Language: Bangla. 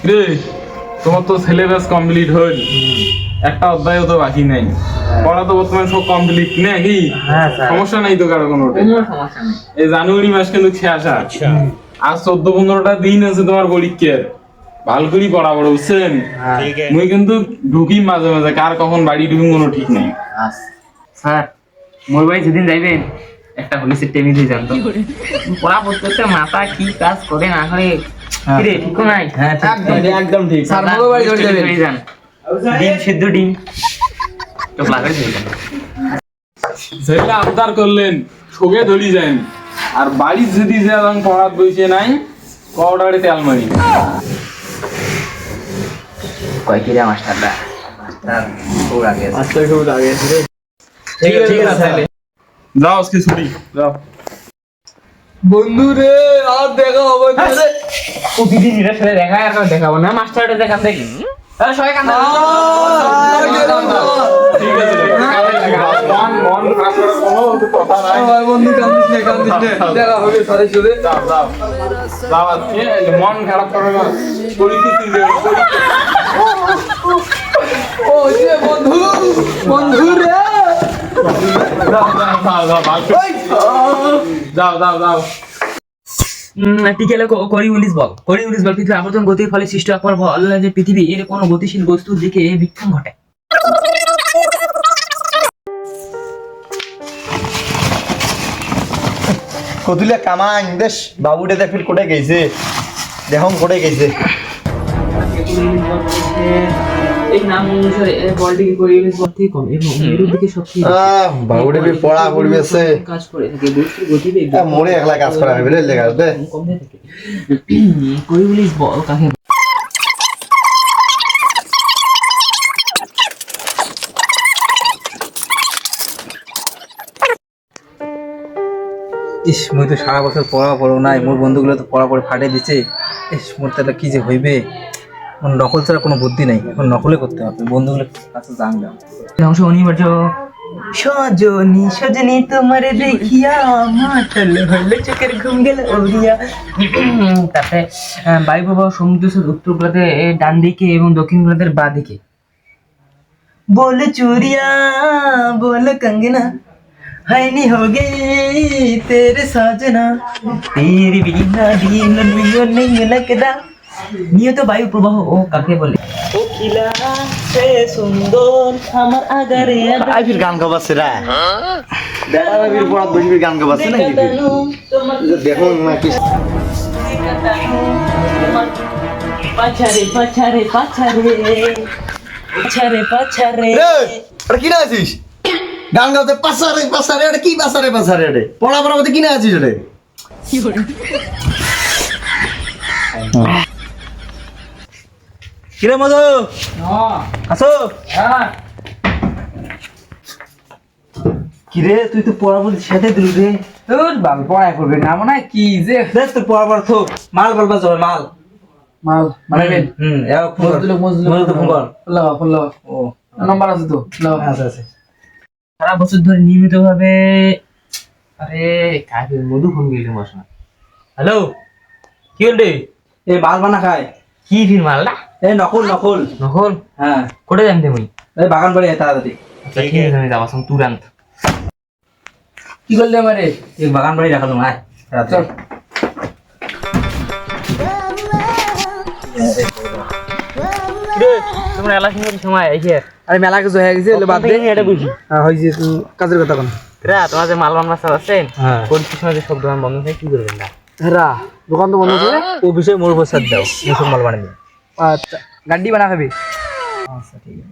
রে তোমার তো সিলেবাস কমপ্লিট হল, একটা অধ্যায়ও তো বাকি নাই। পড়া তো বর্তমানে সব কমপ্লিট নাকি? সমস্যা নাই তো কারো কোনো? এই জানুয়ারি মাস কিন্তু শেষ। আজ 14-15টা দিন আছে তোমার পরীক্ষার। ভালো করে পড়া পড়ো, বুঝছেন? মুই কিন্তু ঢুকি মাঝে মাঝে, কার কখন বাড়ি ঢুকি কোনো ঠিক নেই। স্যার মোর বাড়ি যেদিন যাইবেন একটা পুলিশের টেবিল দিয়ে জানতো পড়া পড়তে মাথা কি কাজ করে না করে কিরে ঠিক নাই? হ্যাঁ একদম ঠিক। স্যার মোর বাড়ি যাইবেন যান ডিম সিদ্ধ ডিম তো লাগে যাইবেন। যেটা আবদার করলেন সবে ধরি যান, আর বাড়ি যদি যান পড়াত বইছে নাই কওড়ারে তেল মারি কয় কি রে মাস্টারদা? মাস্টার খুব আগে আছে। আজকে খুব লাগে রে। ঠিক আছে তাহলে যাও, আজকে ছুটি যাও। বন্ধু রে আর দেখা হবে না রে। প্রতিদিন এর সাথে দেখা আর দেখাবো না, মাস্টারটা দেখান দেখি তাহলে সবাই কান্দা। ঠিক আছে, মন খারাপ করার কোনো কথা নাই। ভাই বন্ধু কান্দিস না দেখা হবে সাথে সাথে। যাও যাও যাও, আজকে মন খারাপ করার পরিস্থিতি ও যে বন্ধু বন্ধু রে। যাও যাও যাও। টিকেলে করি উলিশ বল পৃথিবীর আবর্তন গতির ফলে সৃষ্ট একবার বল যে পৃথিবী এর কোনো গতিশীল বস্তুর দিকে বিক্ষেপণ ঘটে। কতুলে কামাই দেশ বাবুটা দেখ ফির কোটে গেছে, দেখুন কোটে গেছে। এই নাম অনুসারে বলটিকে করি উলিশ বল থেকে কম এবং মেরুর দিকে সবচেয়ে বাবুটা ফির পড়া পড়বেছে কাজ করে থাকে বস্তুর গতিবেগ মোরে একলা কাজ করা হবে রে লেখা দে। কম থাকে। করি উলিশ বল কাকে ইস মুই তো সারা বছর পড়া পড়ো নাই, মোর বন্ধুগুলো তো পড়া পড়ে ফাটে দিচ্ছে। ইস মোর তাহলে কি যে হইবে, মোর নকল ছাড়া কোনো বুদ্ধি নাই, এখন নকলে করতে হবে। বন্ধুগুলো কাছে জানলাম অংশ অনিবার্য। সজনী সজনী তোমার দেখিয়া মাতাল হইল চোখের ঘুম গেল ওড়িয়া। তারপরে বায়ু প্রবাহ সমুদ্র স্রোত উত্তর গোলার্ধে ডান দিকে এবং দক্ষিণ গোলার্ধের বাঁ দিকে। बोल चूड़िया बोल कंगना हैनी हो गई तेरे साजना तेरे बिना दिन नियो नहीं लगता। নিয়ত বায়ু প্রবাহ ও কাকে বলে? কোকিলা সে সুন্দর আমার আগারে আই ফির গান গাবাছে রে, দেখা ফির পড়াত বসে ফির গান গাবাছে নাকি? দেখুন না কি পাছারে পাছারে পাছারে পাছারে পাছারে। আরে কি না আছিস গান গাতে? পাসারে পাসারে এটা কি? পাসারে পাসারে এটা পড়া পড়া মধ্যে কি না আছিস রে? কিরে মধু আসো। কিরে তুই তো পড়া বলতে সাথে দিল রে। তোর বাল পড়ায় করবে না মনে হয় কি যে দেখ তোর পড়া পড়া থো মাল বলবা যাবে মাল মাল মানে মজদুল ফোন কর ফোন ও নাম্বার আছে তো আছে আছে। সারা বছর ধরে নিয়মিত ভাবে আরে কাকে মধু ফোন গেল মাসা। হ্যালো কি হল রে? এ মাল বানা খায় কি ফির মালটা? এ নকল নকল নকল? হ্যাঁ কোটে জানতে মুই? এই বাগান বাড়ি তাড়াতাড়ি। ঠিক আছে আমি যাবাস তুরান্ত। কি করলে আমারে? এই বাগান বাড়ি রাখা তোমায় চল। তোমরা এলা সিংহের সময় এসে আরে মেলা কিছু হয়ে গেছে বাদ দে। এটা বুঝি হয়েছে কাজের কথা কোন রা তোমার যে মাল বাংলা চাল আছে হ্যাঁ পরীক্ষার সময় যে সব দোকান বন্ধ থাকে কি করবেন না? রা দোকান তো বন্ধ করে ও বিষয়ে মোর উপর সাথ দাও মুসুর মাল বানিয়ে। আচ্ছা গাড্ডি বানা খাবি? আচ্ছা ঠিক আছে।